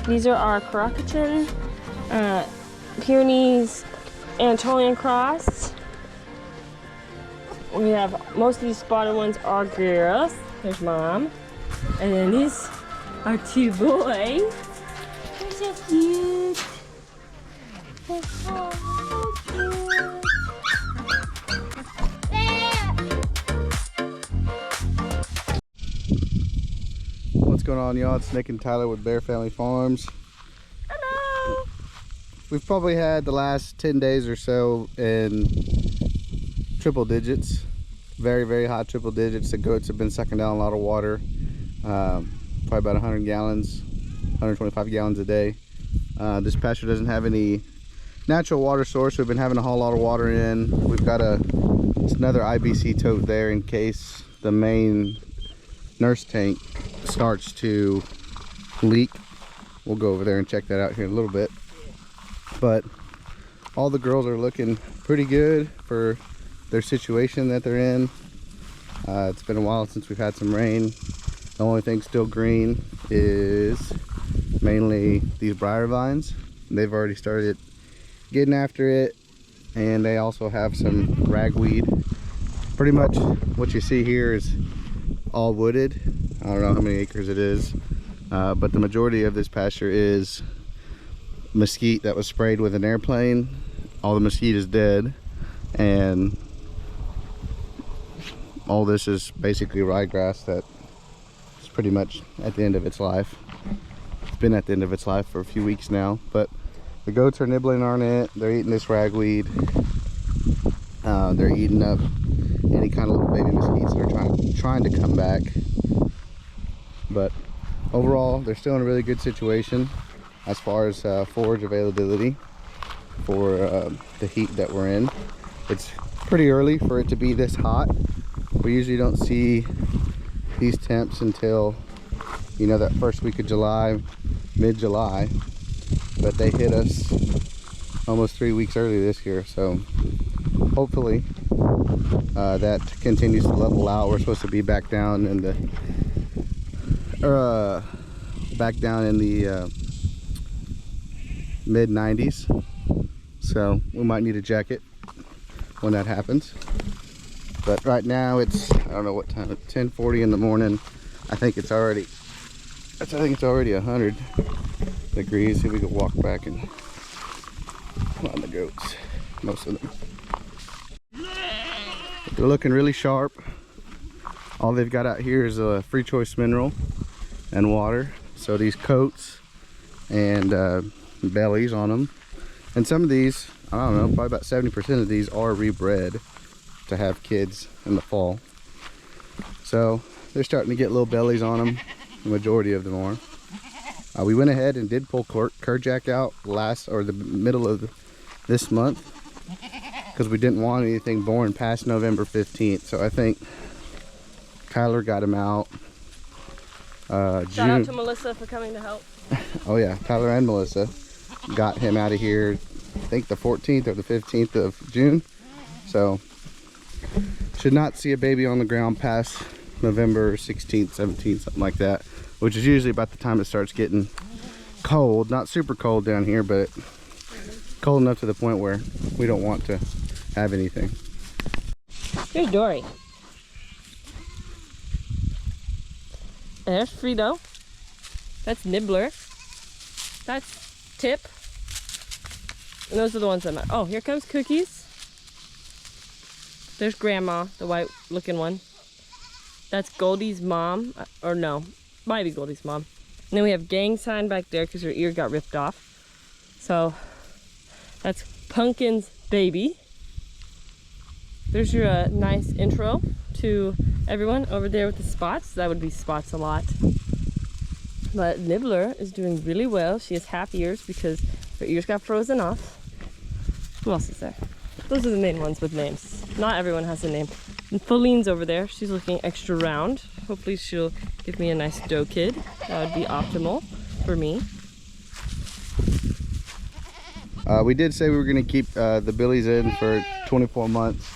These are our Karakachan, Pyrenees, Anatolian cross. We have most of these spotted ones are girls. There's mom. And then these are two boys. They're so cute. They're so cute. What's going on, y'all? It's Nick and Tyler with Bear Family Farms. Hello. We've probably had the last 10 days or so in triple digits, very high triple digits. The goats have been sucking down a lot of water, probably about 100 gallons, 125 gallons a day. This pasture doesn't have any natural water source. We've been having to haul a lot of water in. We've got another IBC tote there in case the main nurse tank starts to leak. We'll go over there and check that out here in a little bit. But all the girls are looking pretty good for their situation that they're in. It's been a while since we've had some rain. The only thing still green is mainly these briar vines. They've already started getting after it, and they also have some ragweed. Pretty much what you see here is all wooded. I don't know how many acres it is, but the majority of this pasture is mesquite that was sprayed with an airplane. All the mesquite is dead, and all this is basically ryegrass that is pretty much at the end of its life. It's been at the end of its life for a few weeks now, but the goats are nibbling on it. They're eating this ragweed. They're eating up any kind of little baby mesquites that are trying to come back. But overall, they're still in a really good situation as far as forage availability for the heat that we're in. It's pretty early for it to be this hot. We usually don't see these temps until, you know, that first week of July, mid-July, but they hit us almost 3 weeks early this year. So hopefully that continues to level out. We're supposed to be back down in the mid 90s, so we might need a jacket when that happens. But right now it's, I don't know what time, it's 10:40 in the morning. I think it's already 100 degrees. See if we can walk back and on the goats, most of them. They're looking really sharp. All they've got out here is a free choice mineral and water. So these coats and bellies on them, and some of these, I don't know, probably about 70% of these are rebred to have kids in the fall. So they're starting to get little bellies on them. The majority of them are. We went ahead and did pull Kerjack out the middle of this month, because we didn't want anything born past November 15th. So I think Tyler got him out. Shout out to Melissa for coming to help. Oh yeah, Tyler and Melissa got him out of here, I think the 14th or the 15th of June. So should not see a baby on the ground past November 16th, 17th, something like that, which is usually about the time it starts getting cold. Not super cold down here, but cold enough to the point where we don't want to have anything. Here's Dory. There's Frito. That's Nibbler. That's Tip. And those are the ones I'm at. Oh, here comes Cookies. There's Grandma, the white looking one. That's Goldie's mom. Or no, might be Goldie's mom. And then we have Gang Sign back there because her ear got ripped off. So that's Pumpkin's baby. There's your nice intro to everyone over there with the spots. That would be Spots a lot. But Nibbler is doing really well. She has half ears because her ears got frozen off. Who else is there? Those are the main ones with names. Not everyone has a name. And Feline's over there. She's looking extra round. Hopefully she'll give me a nice doe kid. That would be optimal for me. We did say we were going to keep the billies in for 24 months.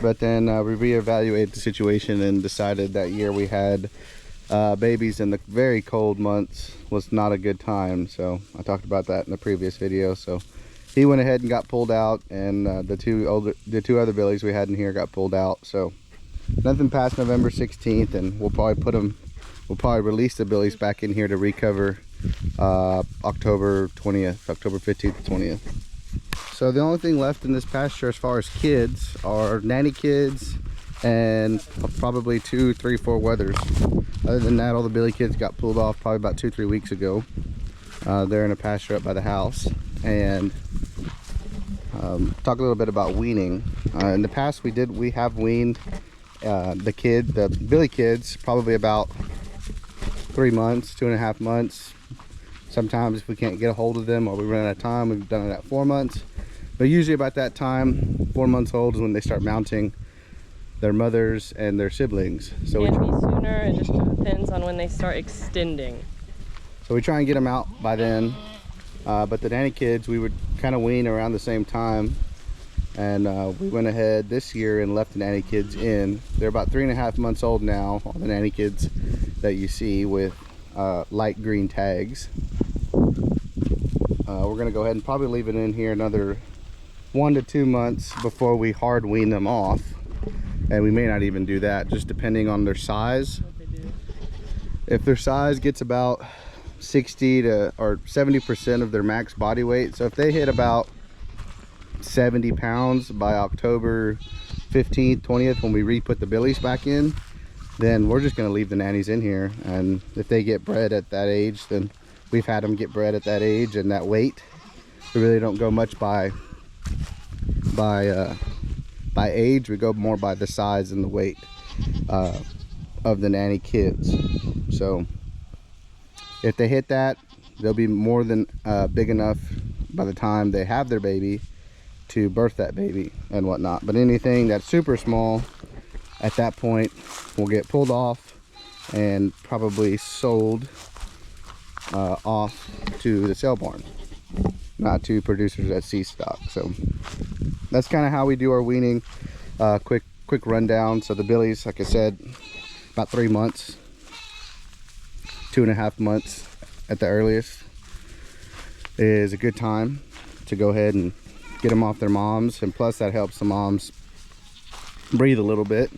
but then we reevaluated the situation and decided that year we had babies in the very cold months was not a good time. So I talked about that in the previous video. So he went ahead and got pulled out, and the two other billies we had in here got pulled out. So nothing past November 16th, and we'll probably release the billies back in here to recover October 20th, October 15th to 20th. So the only thing left in this pasture as far as kids are nanny kids and probably 2, 3, 4 wethers. Other than that, all the billy kids got pulled off probably about 2, 3 weeks ago. They're in a pasture up by the house. And talk a little bit about weaning. In the past we have weaned the billy kids probably about 3 months, 2.5 months. Sometimes if we can't get a hold of them or we run out of time, we've done it at 4 months. But usually about that time, 4 months old, is when they start mounting their mothers and their siblings. So it can be sooner, it just depends on when they start extending. So we try and get them out by then. But the nanny kids, we would kind of wean around the same time. And we went ahead this year and left the nanny kids in. They're about 3.5 months old now, all the nanny kids that you see with light green tags. We're gonna go ahead and probably leave it in here another 1 to 2 months before we hard wean them off. And we may not even do that, just depending on their size. If their size gets about 60 to or 70% of their max body weight, so if they hit about 70 pounds by October 15th, 20th, when we re-put the billies back in, then we're just going to leave the nannies in here. And if they get bred at that age, then we've had them get bred at that age and that weight. We really don't go much by age. We go more by the size and the weight of the nanny kids. So if they hit that, they'll be more than big enough by the time they have their baby to birth that baby and whatnot. But anything that's super small at that point will get pulled off and probably sold off to the sale barn, not to producers at C stock. So that's kind of how we do our weaning. Quick rundown. So the billies, like I said, about 3 months, 2.5 months at the earliest is a good time to go ahead and get them off their moms, and plus that helps the moms breathe a little bit.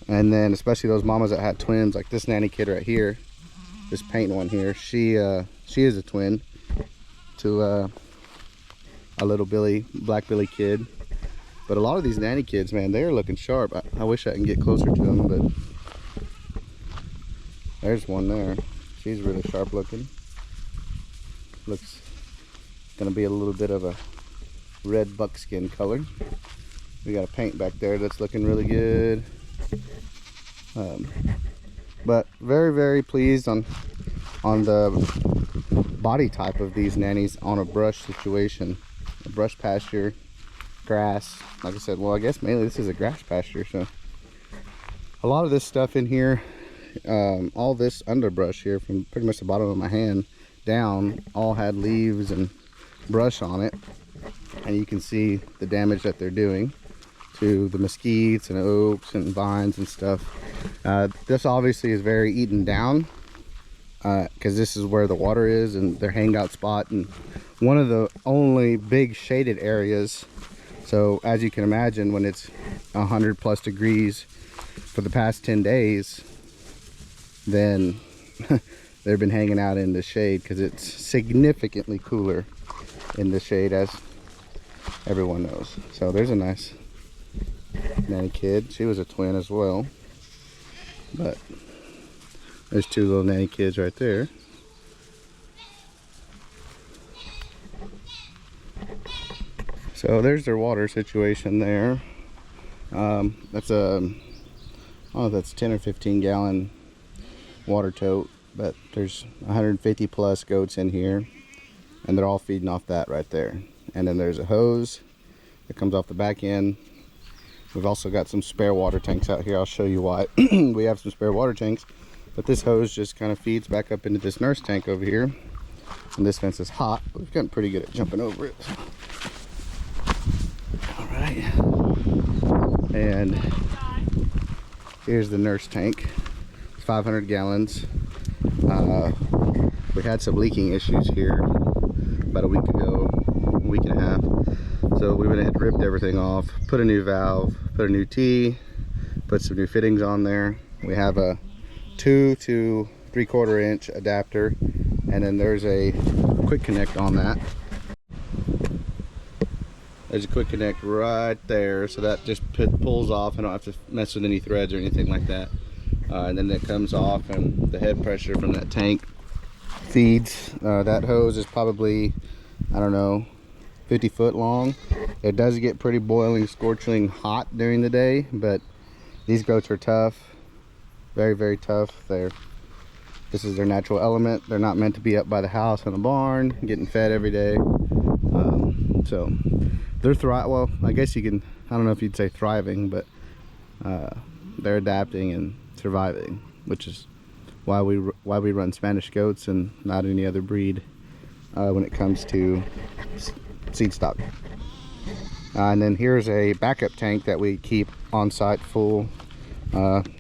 And then especially those mamas that had twins, like this nanny kid right here, this paint one here, she is a twin to a little black billy kid. But a lot of these nanny kids, man, they're looking sharp. I wish I can get closer to them, but there's one there. She's really sharp looking. Looks gonna be a little bit of a red buckskin color. We got a paint back there that's looking really good. But very, very pleased on the body type of these nannies on a brush situation, a brush pasture, grass. Like I said, well, I guess mainly this is a grass pasture, so a lot of this stuff in here, all this underbrush here from pretty much the bottom of my hand down, all had leaves and brush on it, and you can see the damage that they're doing to the mesquites and oaks and vines and stuff. This obviously is very eaten down because this is where the water is and their hangout spot, and one of the only big shaded areas. So as you can imagine, when it's 100+ degrees for the past 10 days, then they've been hanging out in the shade because it's significantly cooler in the shade, as everyone knows. So there's a nice nanny kid. She was a twin as well, but there's 2 little nanny kids right there. So there's their water situation there. That's a, I don't know if that's 10 or 15 gallon water tote, but there's 150+ goats in here, and they're all feeding off that right there. And then there's a hose that comes off the back end. We've also got some spare water tanks out here. I'll show you why we have some spare water tanks, but this hose just kind of feeds back up into this nurse tank over here. And this fence is hot, but we've gotten pretty good at jumping over it. All right. And here's the nurse tank. It's 500 gallons. We had some leaking issues here about a week ago, a week and a half. So we went ahead and ripped everything off, put a new valve, put a new T, put some new fittings on there. We have a 2 to 3/4 inch adapter, and then there's a quick connect on that. There's a quick connect right there, so that just pulls off. I don't have to mess with any threads or anything like that. And then it comes off, and the head pressure from that tank feeds. That hose is probably, I don't know, 50 foot long. It does get pretty boiling, scorching hot during the day, but these goats are tough, very, very tough. This is their natural element. They're not meant to be up by the house in the barn, getting fed every day. So they're well, I guess you can, I don't know if you'd say thriving, but they're adapting and surviving, which is why we run Spanish goats and not any other breed when it comes to seed stock. And then here's a backup tank that we keep on site full.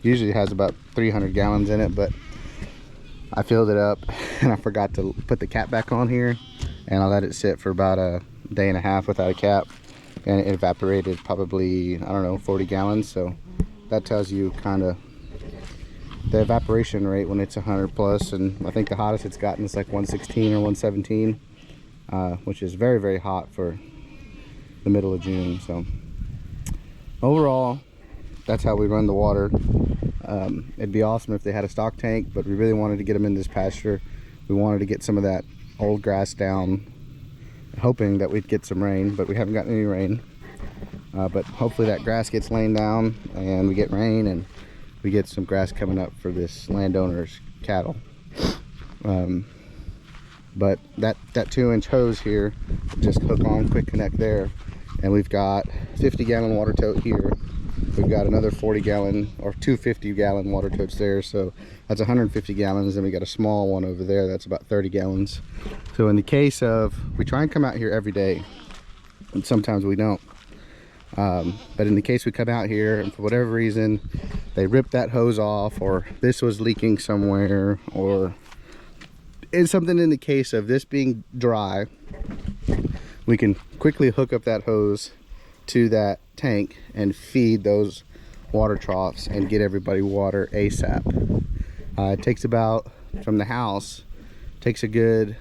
Usually has about 300 gallons in it, but I filled it up and I forgot to put the cap back on here, and I let it sit for about a day and a half without a cap, and it evaporated probably, I don't know, 40 gallons. So that tells you kind of the evaporation rate when it's 100 plus, and I think the hottest it's gotten is like 116 or 117, which is very, very hot for the middle of June. So overall, that's how we run the water. It'd be awesome if they had a stock tank, but we really wanted to get them in this pasture. We wanted to get some of that old grass down, hoping that we'd get some rain, but we haven't gotten any rain. But hopefully that grass gets laid down and we get rain and we get some grass coming up for this landowner's cattle. But that 2-inch hose here, just hook on, quick connect there, and we've got 50-gallon water tote here. We've got another 40-gallon or 250-gallon water totes there, so that's 150 gallons. And we got a small one over there that's about 30 gallons. So in the case of, we try and come out here every day, and sometimes we don't. But in the case we come out here and for whatever reason they rip that hose off, or this was leaking somewhere, or it's something in the case of this being dry, we can quickly hook up that hose to that tank and feed those water troughs and get everybody water ASAP. It takes about, from the house, takes a good,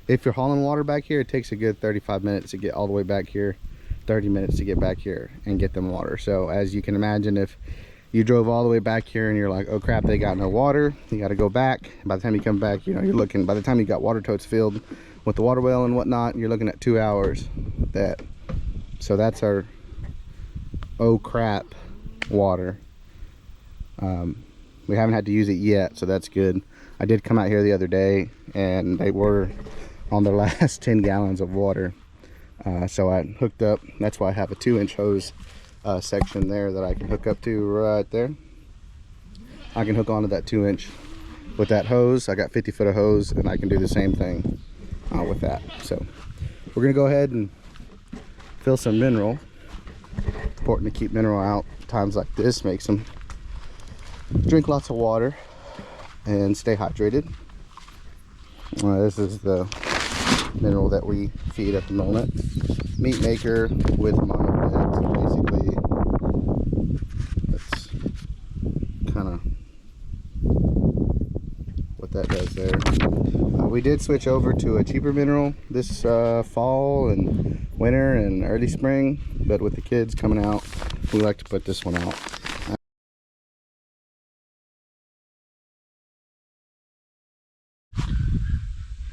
if you're hauling water back here, it takes a good 35 minutes to get all the way back here, 30 minutes to get back here and get them water. So as you can imagine, if you drove all the way back here and you're like, oh crap, they got no water, you got to go back. By the time you come back, you know, you're looking, by the time you got water totes filled with the water well and whatnot, you're looking at 2 hours. So that's our oh crap water. We haven't had to use it yet, so that's good. I did come out here the other day and they were on their last 10 gallons of water. So I hooked up, that's why I have a 2-inch hose section there that I can hook up to right there. I can hook onto that 2-inch with that hose. I got 50 foot of hose and I can do the same thing with that. So we're gonna go ahead and fill some mineral. Important to keep mineral out times like this, makes them drink lots of water and stay hydrated. This is the mineral that we feed at the moment. Meat maker with monobeds. Basically, that's kind of what that does there. We did switch over to a cheaper mineral this fall and winter and early spring, but with the kids coming out, we like to put this one out.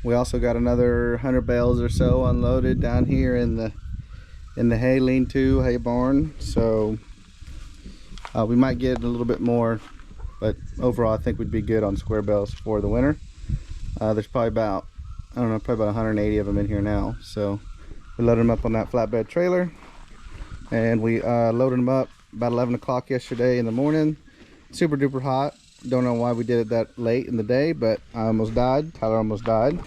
We also got another 100 bales or so unloaded down here in the hay lean-to, hay barn. So we might get a little bit more, but overall I think we'd be good on square bales for the winter. There's probably about, I don't know, probably about 180 of them in here now. So we loaded them up on that flatbed trailer, and we loaded them up about 11 o'clock yesterday in the morning. Super duper hot. Don't know why we did it that late in the day, but I almost died. Tyler almost died.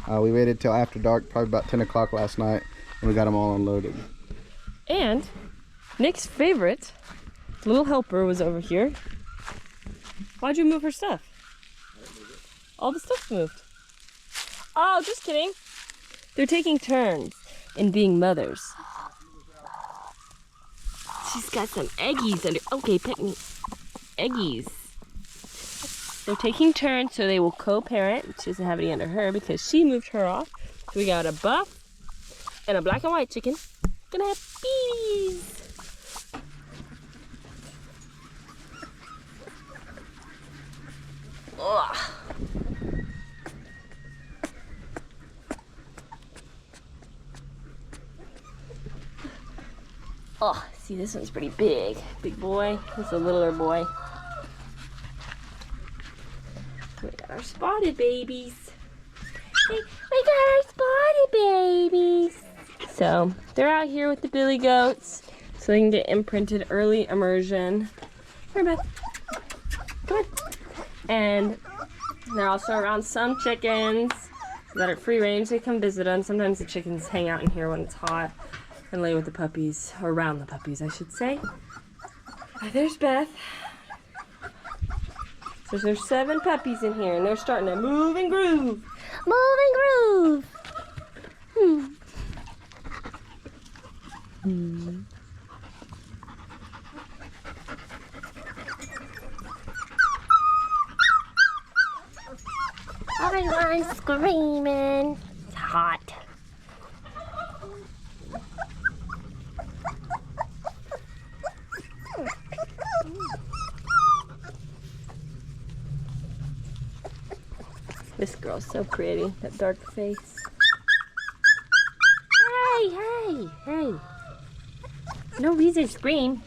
We waited till after dark, probably about 10 o'clock last night, and we got them all unloaded. And Nick's favorite little helper was over here. Why'd you move her stuff? All the stuff moved. Oh, just kidding. They're taking turns in being mothers. She's got some eggies under. Okay, pick me. Eggies. They're taking turns, so they will co-parent. She doesn't have any under her because she moved her off. So we got a buff and a black and white chicken. Gonna have babies. Ugh. Oh, see, this one's pretty big. Big boy. This is a littler boy. We got our spotted babies. Hey, we got our spotted babies. So, they're out here with the billy goats so they can get imprinted early immersion. Come here, Beth. Come on. And they're also around some chickens that are free range. They come visit them. Sometimes the chickens hang out in here when it's hot and lay with the puppies, or around the puppies, I should say. There's Beth. So there's 7 puppies in here, and they're starting to move and groove. Move and groove. Everyone's screaming. It's hot. This girl's so pretty, that dark face. Hey, hey, hey. No reason to scream.